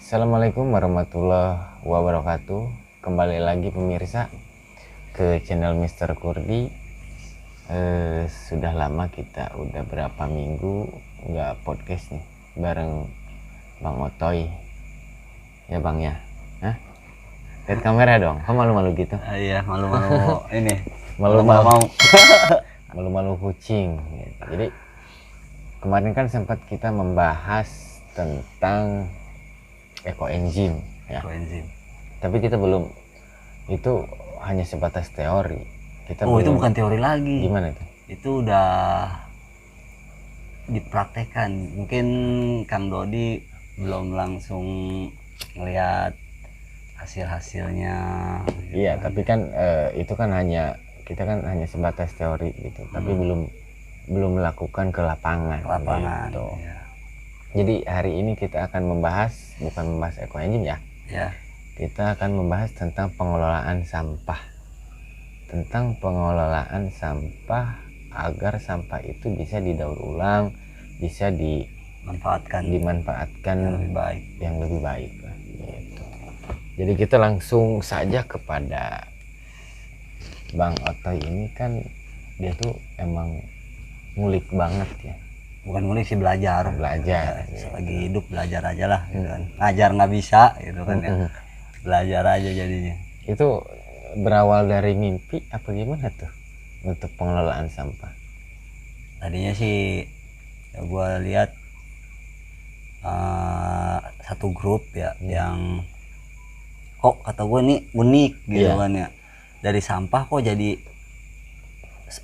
Assalamualaikum warahmatullahi wabarakatuh. Kembali lagi pemirsa ke channel Mr. Kurdi. Sudah lama kita udah berapa minggu nggak podcast nih bareng Bang Otoy. Ya Bang ya. Hah? Lihat kamera dong. Kok malu-malu gitu? Iya, malu-malu ini. Malu-malu malu-malu kucing. Jadi kemarin kan sempat kita membahas tentang ekoenzim ya. Koenzim. Tapi kita belum, itu hanya sebatas teori. Kita Oh, itu belum, bukan teori lagi. gimana itu? Itu udah dipraktekkan. Mungkin Kang Dodi belum langsung ngelihat hasil-hasilnya. Iya, tapi kan itu kan hanya kita kan hanya sebatas teori gitu, tapi belum melakukan ke lapangan. Lapangan. Gitu. Ya. Jadi hari ini kita akan bukan membahas ekoenzim ya. Ya. Kita akan membahas tentang pengelolaan sampah. Tentang pengelolaan sampah agar sampah itu bisa didaur ulang, bisa Manfaatkan dimanfaatkan yang lebih baik. yang lebih baik lah, gitu. Jadi kita langsung saja kepada Bang Otoy. Ini kan dia tuh emang ngulik banget ya. Bukan ngulik sih, belajar. Belajar, Ya, gitu. lagi hidup belajar aja lah gitu kan. Ngajar nggak bisa gitu kan ya. Belajar aja jadinya. Itu berawal dari mimpi apa gimana tuh untuk pengelolaan sampah? Tadinya sih ya gua lihat satu grup ya yang kok kata gue nih unik gitu kan ya, dari sampah kok jadi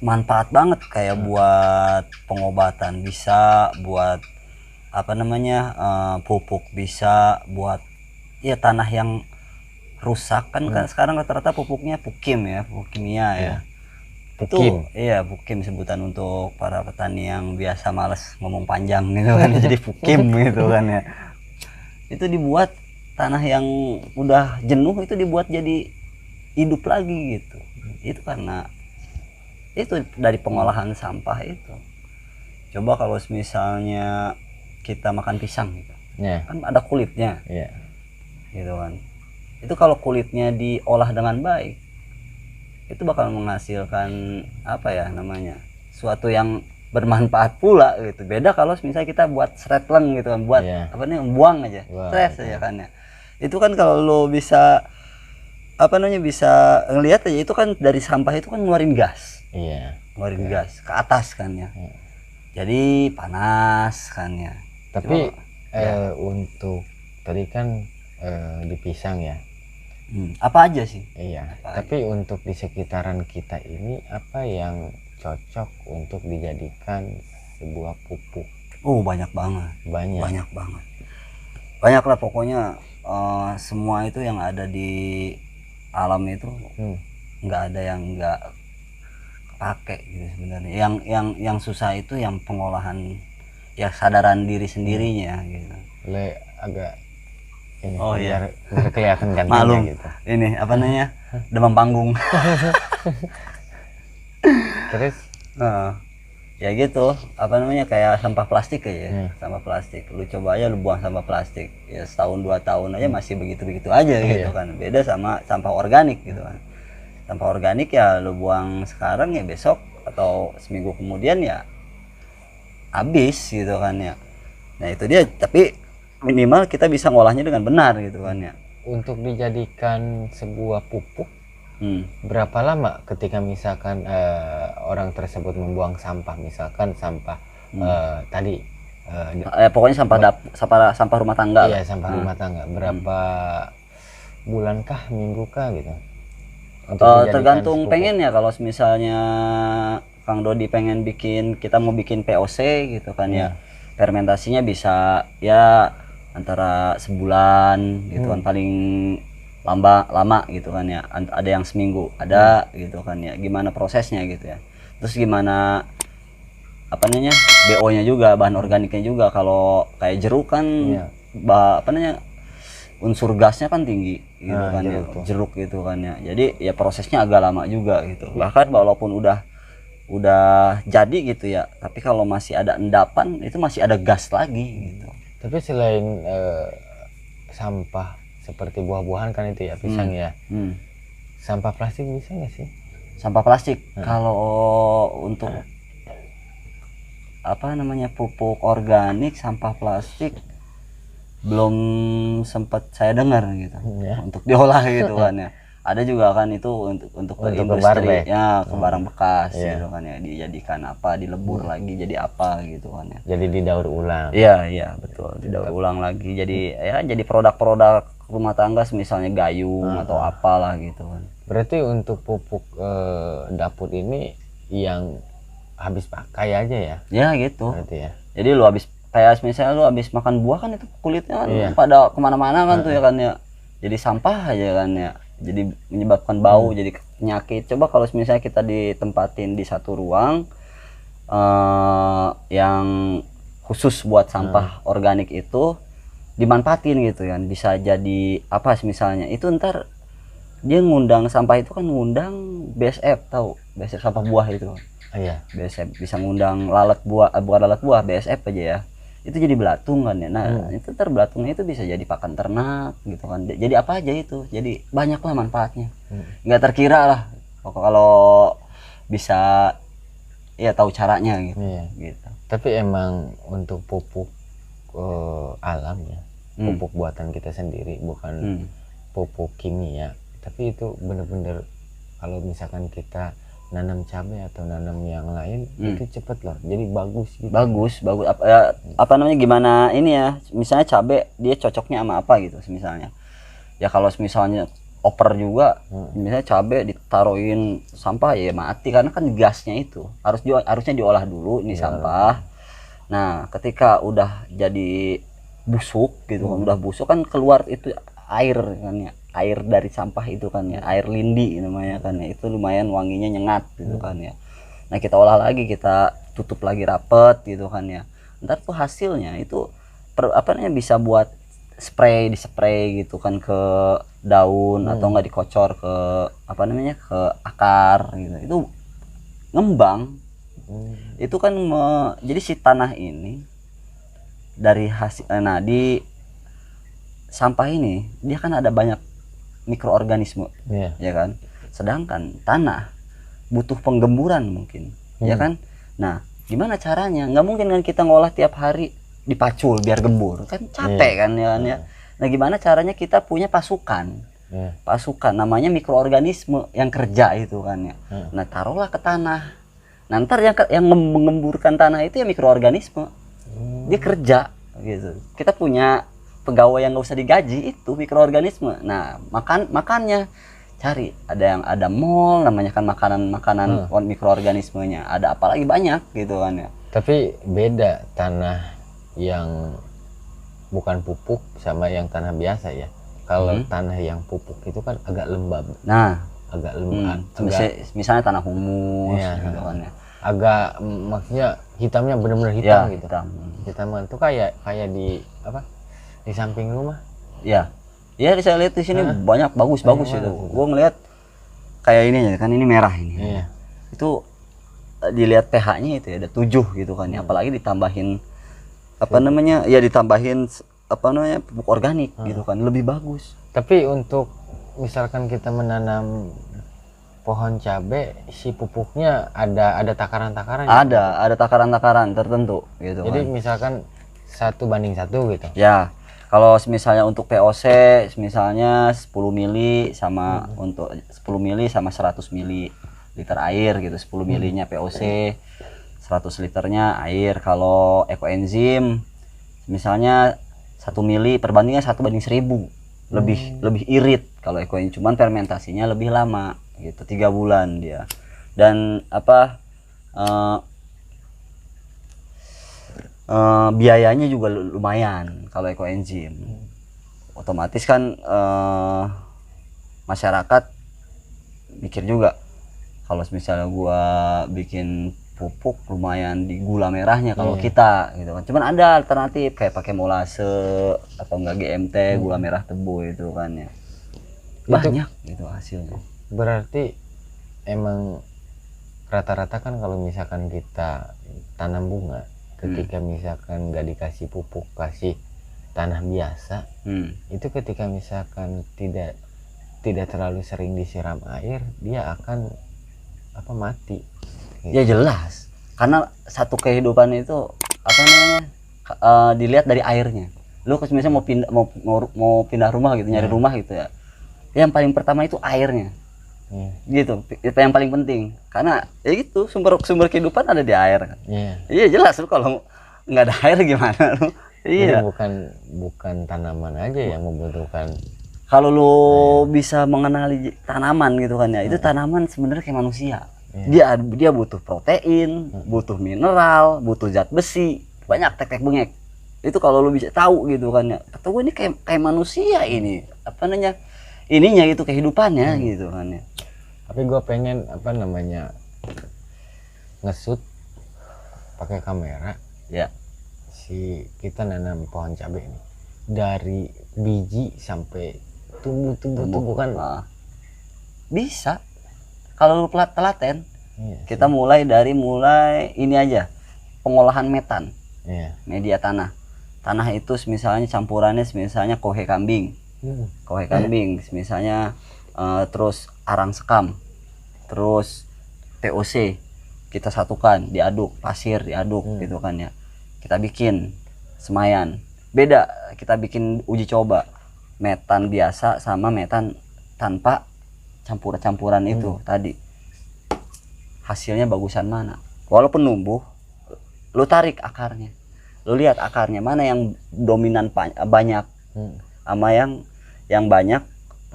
manfaat banget, kayak buat pengobatan bisa, buat apa namanya pupuk bisa, buat ya tanah yang rusak kan, kan sekarang rata-rata pupuknya pukim ya, pupuk kimia ya. Pukim. Itu iya, pukim sebutan untuk para petani yang biasa males ngomong panjang gitu kan. Jadi pukim gitu kan ya. Itu dibuat tanah yang udah jenuh itu dibuat jadi hidup lagi gitu. Itu karena itu dari pengolahan sampah itu. Coba kalau misalnya kita makan pisang gitu, Ya. kan ada kulitnya Iya. gitu kan. Itu kalau kulitnya diolah dengan baik, itu bakal menghasilkan apa ya namanya, suatu yang bermanfaat pula gitu. Beda kalau misalnya kita buat sretleng gitu kan, buat apa nih, buang aja, stres aja kan ya. Itu kan kalau lo bisa apa namanya, bisa ngelihat aja, itu kan dari sampah itu kan ngeluarin gas. Iya. Ngeluarin gas ke atas kan ya. Jadi panas kan ya. Tapi untuk tadi kan di pisang ya. Apa aja sih? Iya. Tapi untuk di sekitaran kita ini apa yang cocok untuk dijadikan sebuah pupuk? Oh, banyak banget. Banyak. Banyak banget. Banyak lah pokoknya, semua itu yang ada di alam itu nggak ada yang nggak pakai gitu sebenarnya. Yang susah itu yang pengolahan, ya sadaran diri sendirinya gitu. Agak ini, Oh iya, biar kelihatan gantengnya malum gitu. ini apa namanya, demam panggung. Terus Ya gitu, apa namanya, kayak sampah plastik aja. Sampah plastik, lu coba aja lu buang sampah plastik ya setahun 2 tahun aja masih begitu-begitu aja gitu kan. Beda sama sampah organik gitu kan. Sampah organik ya lu buang sekarang ya besok atau seminggu kemudian ya habis gitu kan ya. Nah itu dia, tapi minimal kita bisa ngolahnya dengan benar gitu kan ya. Untuk dijadikan sebuah pupuk, berapa lama ketika misalkan orang tersebut membuang sampah, misalkan sampah tadi Pokoknya sampah rumah tangga. iya, sampah rumah tangga, berapa bulankah, minggukah gitu untuk dijadikan Tergantung pupuk? pengen ya. Kalau misalnya Kang Dodi pengen kita mau bikin POC gitu kan ya, fermentasinya bisa ya antara sebulan gitu kan, paling lama gitu kan ya. Ada yang seminggu, ada gitu kan ya. Gimana prosesnya gitu ya. Terus gimana apa namanya, BO-nya juga, bahan organiknya juga. Kalau kayak jeruk kan apa namanya, unsur gasnya kan tinggi gitu kan ya, jeruk gitu kan ya. Jadi ya prosesnya agak lama juga gitu. Bahkan walaupun udah jadi gitu ya, tapi kalau masih ada endapan itu masih ada gas lagi gitu. Tapi sampah seperti buah-buahan kan itu ya, pisang ya. Sampah plastik bisa nggak sih? Sampah plastik kalau untuk apa namanya pupuk organik, sampah plastik belum sempat saya dengar gitu untuk diolah gitu kan ya. Ada juga kan itu untuk ke industri ya, ke barang bekas gitu kan ya, dijadikan apa, dilebur lagi jadi apa gitu kan ya. Jadi didaur ulang. Iya betul, didaur ulang lagi jadi ya jadi produk-produk rumah tangga misalnya gayung atau apalah gitu kan. Berarti untuk pupuk dapur ini yang habis pakai aja ya? Ya gitu. Berarti ya. Jadi lu habis kayak misalnya lu habis makan buah kan itu kulitnya kan pada kemana-mana kan tuh ya kan ya. Jadi sampah aja kan ya. Jadi menyebabkan bau, jadi penyakit. Coba kalau misalnya kita ditempatin di satu ruang yang khusus buat sampah organik itu dimanfaatin gitu kan, bisa jadi apa misalnya itu ntar dia ngundang sampah itu kan ngundang BSF, tahu BSF sampah buah itu. Iya. BSF bisa ngundang lalat buah, bukan lalat buah, BSF aja ya. Itu jadi belatung kan ya. Nah, itu ntar belatungnya itu bisa jadi pakan ternak gitu kan. Jadi apa aja itu. Jadi banyak lah manfaatnya. Nggak terkira lah. Kalau bisa ya tahu caranya gitu. Gitu. Tapi emang untuk pupuk alam ya, pupuk buatan kita sendiri, bukan pupuk kimia. Tapi itu bener-bener kalau misalkan kita nanam cabai atau nanam yang lain itu cepet loh, jadi bagus gitu. Bagus apa namanya gimana ini ya, misalnya cabai dia cocoknya sama apa gitu misalnya ya. Kalau misalnya oper juga misalnya cabai ditaruhin sampah ya mati, karena kan gasnya itu harusnya diolah dulu ini sampah. Nah ketika udah jadi busuk gitu kan, udah busuk kan keluar itu air kan ya, air dari sampah itu kan ya, air lindi namanya kan ya, itu lumayan wanginya nyengat gitu kan ya. Nah kita olah lagi, kita tutup lagi rapet gitu kan ya, ntar tuh hasilnya itu apa namanya bisa buat dispray gitu kan ke daun atau enggak dikocor ke apa namanya ke akar gitu, itu ngembang. Itu kan jadi si tanah ini dari hasil di sampah ini dia kan ada banyak mikroorganisme ya kan, sedangkan tanah butuh penggemburan mungkin ya kan. Nah gimana caranya, nggak mungkin kan kita ngolah tiap hari dipacul biar gembur kan, capek kan ya kan ya. Nah gimana caranya kita punya pasukan namanya mikroorganisme yang kerja itu kan ya. Nah taruhlah ke tanah, nah ntar yang mengemburkan tanah itu ya mikroorganisme, dia kerja gitu. Kita punya pegawai yang nggak usah digaji, itu mikroorganisme. Nah makannya cari ada mol namanya kan, makanan mikroorganismenya ada, apalagi banyak gitu kan ya. Tapi beda tanah yang bukan pupuk sama yang tanah biasa ya. Kalau tanah yang pupuk itu kan agak lembab. Nah agak lembab, misalnya tanah humus gitu kan ya, agak maksudnya hitamnya benar-benar hitam gitu. Hitam itu kayak di apa, di samping rumah ya saya lihat di sini banyak bagus itu. Gua ngeliat kayak ini ya kan, ini merah ini itu dilihat pH-nya itu ya ada 7 gitu kan ya. Apalagi ditambahin apa namanya ya, ditambahin apa namanya pupuk organik gitu kan, lebih bagus. Tapi untuk misalkan kita menanam pohon cabai, si pupuknya ada takaran-takaran. Ada takaran-takaran tertentu gitu. Jadi kan misalkan 1:1 gitu ya. Kalau misalnya untuk POC misalnya 10 mili sama untuk 10 mili sama 100 mili liter air gitu. 10 milinya POC, 100 liternya air. Kalau ekoenzim misalnya 1 mili perbandingan 1:1000, lebih irit kalau ekoenzim, cuman fermentasinya lebih lama gitu, 3 bulan dia. Dan apa biayanya juga lumayan kalau ekoenzim. Otomatis kan masyarakat mikir juga, kalau misalnya gua bikin pupuk lumayan di gula merahnya kalau kita gitu kan. Cuman ada alternatif kayak pakai molase atau enggak GMT, gula merah tebu itu kan ya. Banyak gitu hasilnya. Berarti emang rata-rata kan kalau misalkan kita tanam bunga, ketika misalkan nggak dikasih pupuk, kasih tanah biasa Hmm. itu ketika misalkan tidak terlalu sering disiram air, dia akan mati. Ya jelas, karena satu kehidupan itu apa namanya dilihat dari airnya. Lu misalnya mau pindah rumah gitu, nyari rumah gitu ya, yang paling pertama itu airnya. Gitu, itu yang paling penting, karena ya gitu, sumber kehidupan ada di air kan. Iya jelas, lu kalau nggak ada air gimana lu. Jadi Iya, bukan tanaman aja yang membutuhkan. kalau lu bisa mengenali tanaman gitu kan ya, itu tanaman sebenarnya kayak manusia. Dia butuh protein, butuh mineral, butuh zat besi, banyak tek bengek. Itu kalau lu bisa tahu gitu kan ya, kata gue ini kayak manusia ini, apa namanya, ininya itu kehidupannya gitu kan ya. Tapi gue pengen ngesut pakai kamera Ya, si kita nanam pohon cabai ini dari biji sampai tumbuh kan. Bisa kalau lu telaten. Iya, Kita mulai ini aja, pengolahan metan, media tanah itu misalnya campurannya misalnya kohe kambing, misalnya terus arang sekam, terus TOC kita satukan, diaduk, pasir diaduk gitu kan ya, kita bikin semayan. Beda, kita bikin uji coba metan biasa sama metan tanpa campuran itu tadi, hasilnya bagusan mana. Walaupun numbuh, lu tarik akarnya, lu lihat akarnya mana yang dominan banyak, sama yang banyak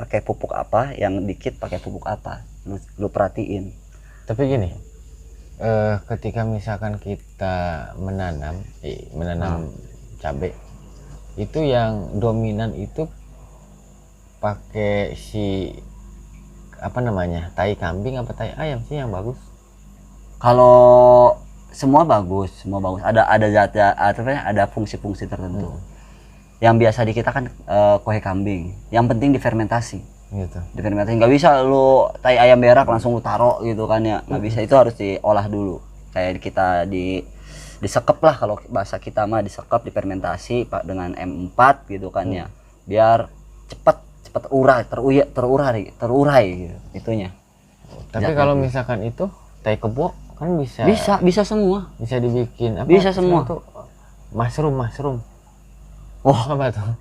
pakai pupuk apa, yang dikit pakai pupuk apa, lu perhatiin. Tapi gini, ketika misalkan kita menanam cabai, itu yang dominan itu pakai si tai kambing apa tai ayam sih yang bagus? Kalau semua bagus, ada zat, ada fungsi-fungsi tertentu. Yang biasa di kita kan kohe kambing, yang penting difermentasi gitu. Difermentasi, nggak bisa lu tai ayam berak langsung lu taruh gitu kan ya, nggak bisa, itu harus diolah dulu. Kayak kita disekep lah, kalau bahasa kita mah disekep, difermentasi pak dengan M4 gitu kan ya, biar cepat terurai gitu itunya. Tapi kalau misalkan itu tai kebo kan bisa semua, bisa dibikin bisa semua tuh, mushroom. Wah, apa tuh?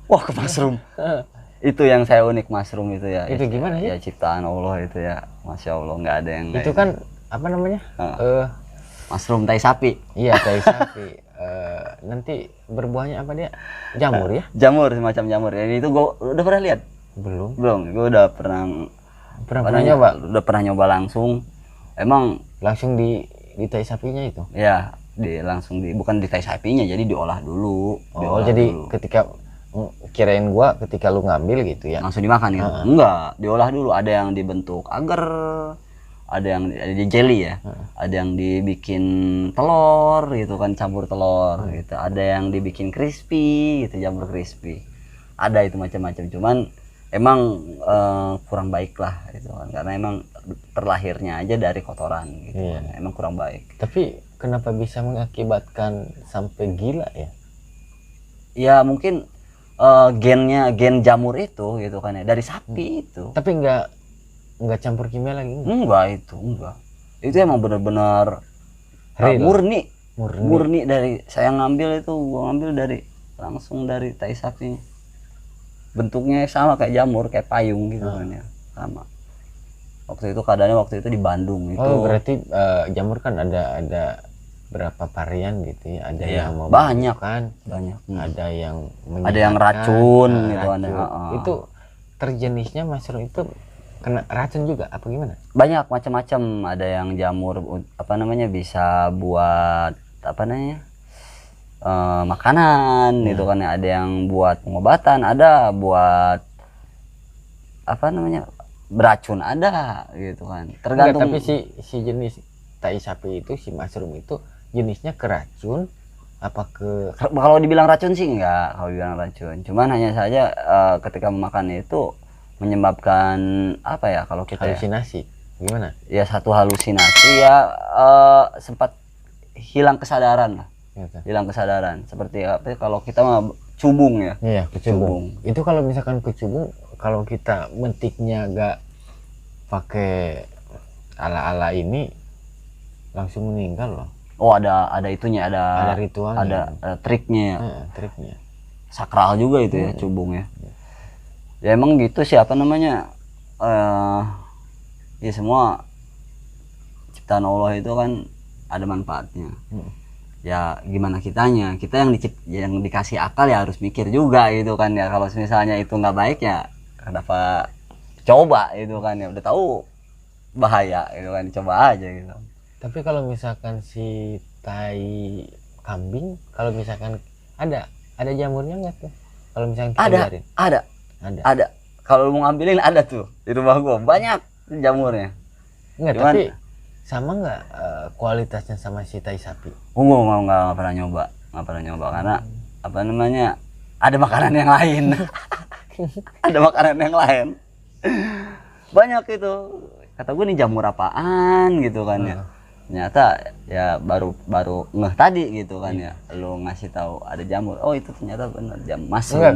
Wah, ke mushroom. Itu yang saya unik, mushroom itu ya. Itu gimana sih? Ya ciptaan Allah itu ya, masya Allah, nggak ada yang itu kan apa namanya? Mushroom tai sapi. Iya, tai sapi. Nanti berbuahnya apa dia? Jamur ya? Jamur, semacam jamur. Jadi itu gua udah pernah lihat? Belum. Gua udah pernah nyoba. Udah pernah nyoba langsung. Emang langsung di tai sapinya itu? Ya, bukan di tai sapinya, jadi diolah dulu. Jadi dulu. Ketika kirain gua ketika lu ngambil gitu ya langsung dimakan gitu. Enggak, diolah dulu. Ada yang dibentuk agar, ada yang di jelly ya, ada yang dibikin telur gitu kan, campur telur gitu, ada yang dibikin crispy gitu, jamur crispy, ada itu macam-macam. Cuman emang kurang baik lah itu kan, karena emang terlahirnya aja dari kotoran gitu kan, emang kurang baik. Tapi kenapa bisa mengakibatkan sampai gila ya? Ya mungkin gen jamur itu gitu kan ya, dari sapi itu. Tapi enggak campur kimia lagi? Enggak. Itu emang benar-benar murni dari saya ngambil itu, gua ngambil langsung dari tai sapi. Bentuknya sama kayak jamur, kayak payung gitu kan ya, sama. Waktu itu di Bandung itu. Oh, berarti jamur kan ada berapa varian gitu ya, ada yang mau banyak, ada yang ada yang racun gitu kan. Itu terjenisnya mushroom itu kena racun juga apa gimana? Banyak macam-macam, ada yang jamur bisa buat makanan gitu kan, ada yang buat pengobatan, ada buat beracun, ada gitu kan, tergantung. Tapi si jenis tai sapi itu, si mushroom itu jenisnya keracun apa kalau dibilang racun sih enggak, cuman hanya saja ketika memakan itu menyebabkan kalau kita halusinasi gimana ya, satu halusinasi ya, sempat hilang kesadaran lah gitu. Hilang kesadaran seperti kalau kita kecubung ya. Iya, kecubung. Itu kalau misalkan kecubung, kalau kita metiknya gak pakai ala-ala ini langsung meninggal loh. Oh, ada itunya, Ada ritualnya. ada triknya ya. Triknya. Sakral juga itu ya, cubung ya. Ya emang gitu sih, apa namanya? Ya semua ciptaan Allah itu kan ada manfaatnya. Ya gimana kitanya, kita yang dikasih akal ya harus mikir juga gitu kan ya. Kalau misalnya itu nggak baik ya kenapa coba gitu kan ya, udah tahu bahaya gitu kan, coba aja gitu. Tapi kalau misalkan si tai kambing, kalau misalkan ada jamurnya nggak tuh? Kalau misalkan kita biarin? Ada. Kalau mau ngambilin ada tuh di rumah gua banyak jamurnya. Enggak, tapi sama nggak kualitasnya sama si tai sapi? Nggak pernah nyoba karena apa namanya, ada makanan yang lain. Ada makanan yang lain banyak itu, kata gue nih jamur apaan gitu kan ya. Ternyata ya baru ngeh tadi gitu kan ya, lu ngasih tahu ada jamur, oh itu ternyata benar jam masuk. Enggak,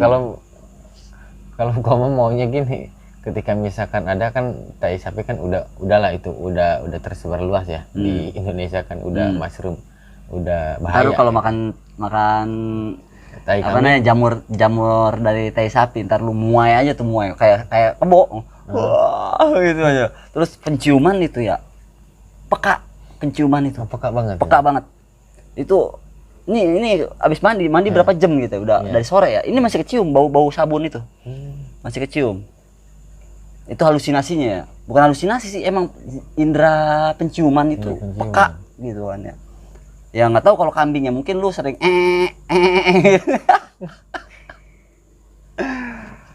kalau kamu maunya gini, ketika misalkan ada kan tai sapi kan udahlah itu udah tersebar luas ya di Indonesia kan, udah mushroom, udah bahaya. Baru kalau makan tai apa namanya, jamur dari tai sapi, ntar lu muai aja tuh, muai kayak kebo. Wah, gitu aja. Terus penciuman itu ya peka, penciuman itu peka banget. Peka banget. Itu ini abis mandi berapa jam gitu udah dari sore ya. Ini masih kecium bau sabun itu. Masih kecium. Itu halusinasinya ya. Bukan halusinasi sih, emang indera penciuman itu peka gitu kan ya. Ya nggak tahu kalau kambingnya, mungkin lu sering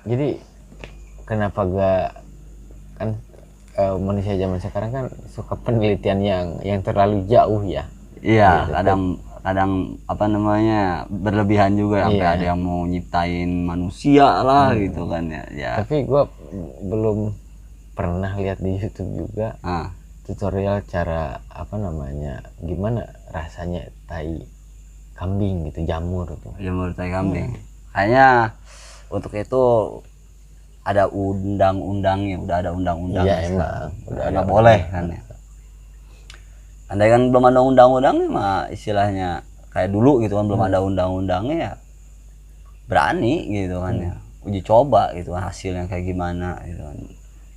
Jadi kenapa gak kan manusia zaman sekarang kan suka penelitian yang terlalu jauh ya. Iya, kadang apa namanya, berlebihan juga sampai ada yang mau nyiptain manusia lah gitu kan ya. Tapi gua belum pernah lihat di YouTube juga tutorial cara apa namanya, gimana rasanya tai kambing gitu, jamur tai kambing. Kayaknya untuk itu ada undang-undangnya, udah ada undang-undang. Iya, emang udah nggak boleh kan ya. Andai kan belum ada undang-undangnya mah istilahnya kayak dulu gitu kan, belum ada undang-undangnya ya berani gitu kan ya, uji coba gitu kan hasilnya kayak gimana gitu kan.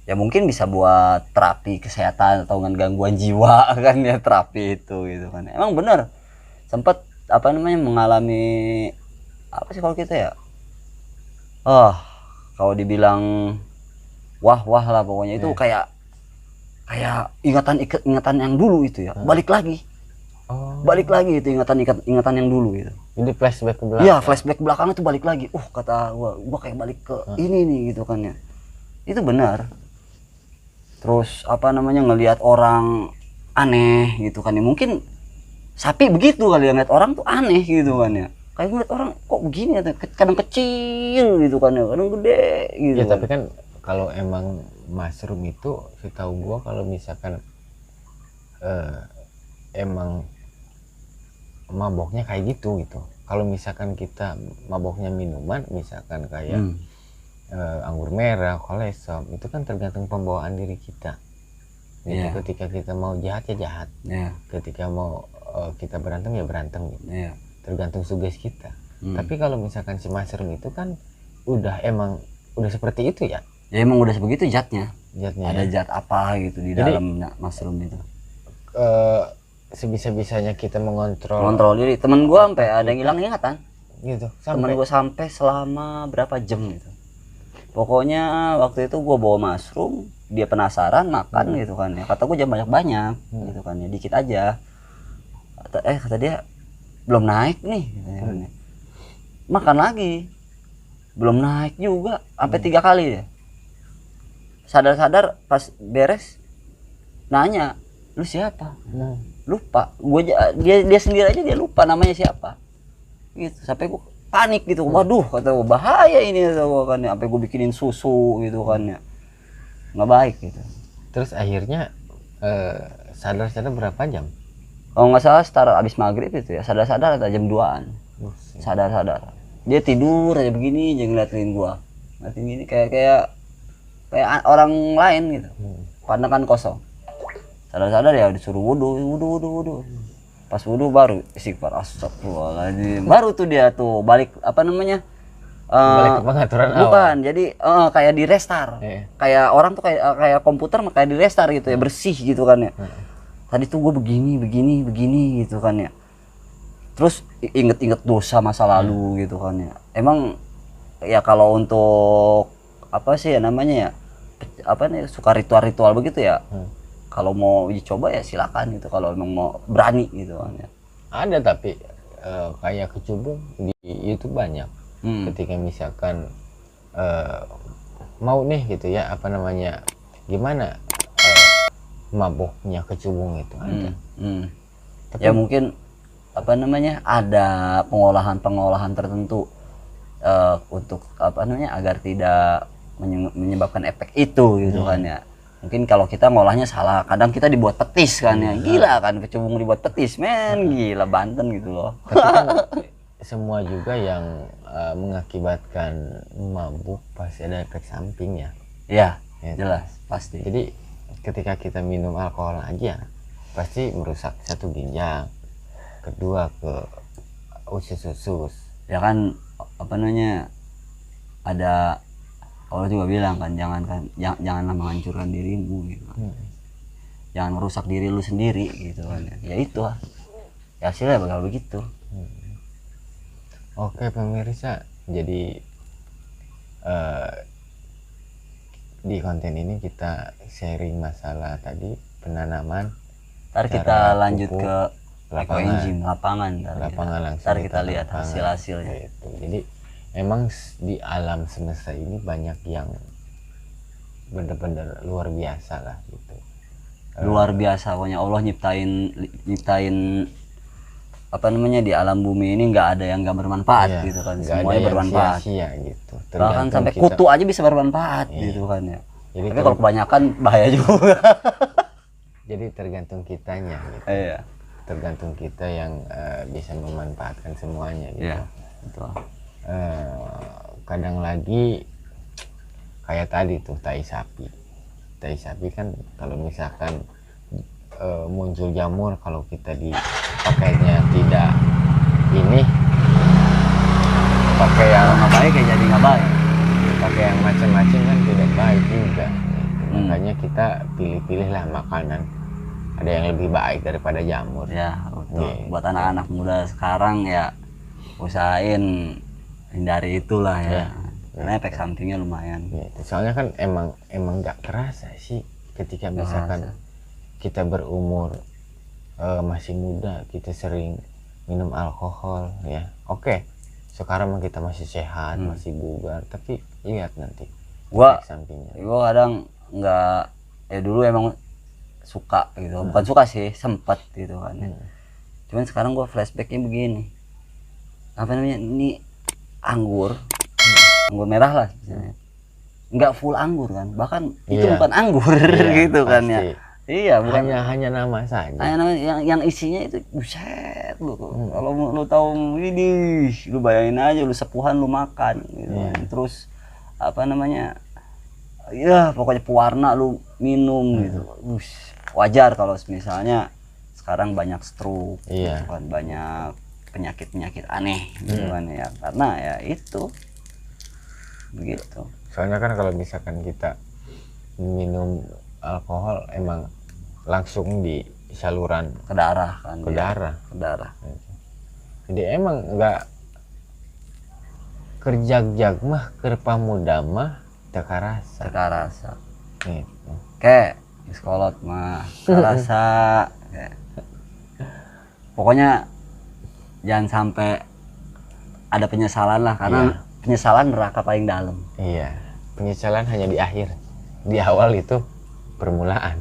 Ya mungkin bisa buat terapi kesehatan atau dengan gangguan jiwa kan ya, terapi itu gitu kan. Emang bener sempet apa namanya mengalami apa sih kalau kita ya, kalau dibilang wah lah pokoknya itu kayak ingatan yang dulu itu ya, balik lagi itu ingatan yang dulu gitu. Jadi flashback ke belakang. Iya, flashback ke belakang itu balik lagi. Kata gua kayak balik ke ini nih gitu kan ya. Itu benar. Terus apa namanya, ngelihat orang aneh gitu kan ya, mungkin sapi begitu kali ya, ngeliat orang tuh aneh gitu kan ya, kayak ngeliat orang kok begini ya, kadang kecil gitu kan ya, kadang gede gitu Ya kan. tapi kan kalau emang mushroom itu setahu gua kalau misalkan emang maboknya kayak gitu. Kalau misalkan kita maboknya minuman misalkan kayak anggur merah, kolesom, itu kan tergantung pembawaan diri kita. Gitu. Ketika kita mau jahat ya jahat, ketika mau kita berantem ya berantem gitu. Tergantung sugesti kita. Tapi kalau misalkan si mushroom itu kan udah seperti itu ya. Ya emang udah sebegitu zatnya ada ya. zat apa gitu di dalamnya mushroom itu. Sebisa-bisanya kita mengontrol diri. Temen gua sampai ada yang hilang ingatan gitu. Temen gua sampai selama berapa jam gitu. Pokoknya waktu itu gua bawa mushroom, dia penasaran makan gitu kan ya. Kata gua jangan banyak-banyak gitu kan ya, dikit aja. Kata dia belum naik nih gitu kan ya. Makan lagi belum naik juga sampai 3 kali ya. Sadar pas beres nanya, lu siapa? Lupa. Dia sendiri aja dia lupa namanya siapa gitu. Sampai gua panik gitu. Waduh, kata gua bahaya ini kata gua kan ya. Sampai gua bikinin susu gitu kan ya, nggak baik gitu. Terus akhirnya sadar berapa jam? Kalau nggak salah setara abis maghrib itu ya, sadar ada jam 2-an. Sadar dia tidur aja begini aja ngeliatin gua, ngeliatin gini kayak orang lain gitu. Pandangan kosong. Sadar-sadar ya disuruh wudu. Pas wudu baru istighfar, astagfirullahaladzim. Baru tuh dia tuh balik apa namanya? Balik ke pengaturan awal. Bukan, jadi kayak di restart. Iya. Kayak orang tuh kayak komputer mah kayak di restart gitu ya, bersih gitu kan ya. Tadi tuh gue begini gitu kan ya. Terus inget-inget dosa masa lalu gitu kan ya. Emang ya kalau untuk apa sih ya namanya ya, apa nih, suka ritual-ritual begitu ya. Kalau mau dicoba ya silakan gitu, kalau emang mau berani gitu kan ya. Ada tapi kayak kecubung di YouTube banyak. Ketika misalkan mau nih gitu ya, apa namanya, gimana maboknya kecubung itu ada. Tapi, ya mungkin apa namanya, ada pengolahan tertentu untuk apa namanya, agar tidak menyebabkan efek itu gitu kan ya. Mungkin kalau kita ngolahnya salah, kadang kita dibuat petis kan ya. Gila kan kecubung dibuat petis, men, gila Banten gitu loh. tapi kan semua juga yang mengakibatkan mabuk pasti ada efek sampingnya. Ya, Ya, jelas, pasti. jadi ketika kita minum alkohol aja pasti merusak satu ginjal, kedua ke usus. Ya kan apa namanya, ada Allah juga bilang kan, janganlah menghancurkan dirimu gitu kan. Jangan merusak diri lu sendiri gitu kan. Ya itu lah. Ya hasilnya bakal begitu. Oke pemirsa, jadi di konten ini kita sharing masalah tadi penanaman. Ntar kita cara lanjut pupuk, ke ekoenzim lapangan langsung ntar kita lihat hasilnya gitu. Jadi emang di alam semesta ini banyak yang bener-bener luar biasa lah gitu. Luar biasa pokoknya. Allah nyiptain apa namanya, di alam bumi ini nggak ada yang nggak bermanfaat gitu kan. Semuanya bermanfaat sia-sia gitu. bahkan sampai kutu aja bisa bermanfaat gitu kan ya. Jadi tapi kalau kebanyakan bahaya juga. Jadi tergantung kitanya gitu. Iya, Tergantung kita yang bisa memanfaatkan semuanya gitu. iya, betul. Kadang lagi kayak tadi tuh tai sapi kan kalau misalkan muncul jamur, kalau kita dipakainya tidak ini, pakai yang Nggak baik ya jadi nggak baik. pakai yang macam-macam kan tidak baik juga. Makanya kita pilih-pilihlah makanan ada yang lebih baik daripada jamur. Ya betul. Gitu. Buat anak-anak muda sekarang ya usahain hindari itulah ya. Karena efek sampingnya lumayan. Gitu. Soalnya kan emang nggak kerasa sih ketika misalkan kita berumur masih muda, kita sering minum alkohol ya. Oke, sekarang kita masih sehat, masih bugar, tapi lihat nanti Gua efek sampingnya. kadang nggak, ya dulu emang suka gitu, bukan suka sih, sempat gitu kan. Cuman sekarang gua flashbacknya begini, apa namanya, ini anggur merah lah misalnya, nggak full anggur kan, bahkan itu bukan anggur gitu kan ya. Iya, bukan hanya nama saja. Yang isinya itu buset lu. Kalau lu tahu ini, lu bayangin aja, lu sepuhan lu makan gitu. Terus apa namanya? Ya pokoknya pewarna lu minum gitu. Wajar kalau misalnya sekarang banyak stroke gitu kan, banyak penyakit aneh gitu kan ya. Karena ya itu begitu. Soalnya kan kalau misalkan kita minum alkohol emang langsung di saluran ke darah kan, ke darah. Jadi emang nggak kerjag mah kerpa muda mah teka rasa gitu. Kayak iskolot mah rasa pokoknya jangan sampai ada penyesalan lah, karena penyesalan neraka paling dalam. Iya, penyesalan hanya di akhir, di awal itu permulaan.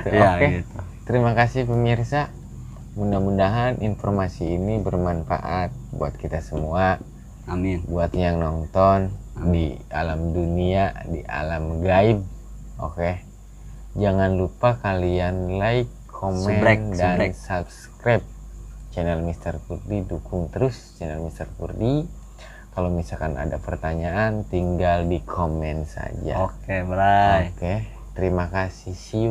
Gitu. Oke. Gitu. Terima kasih pemirsa, mudah-mudahan informasi ini bermanfaat buat kita semua. Amin. Buat yang nonton di alam dunia, di alam gaib. Oke. Jangan lupa kalian like, komen, dan subscribe channel Mister Kurdi, dukung terus channel Mister Kurdi. Kalau misalkan ada pertanyaan tinggal di komen saja. Oke, Bray. Oke, terima kasih, see you.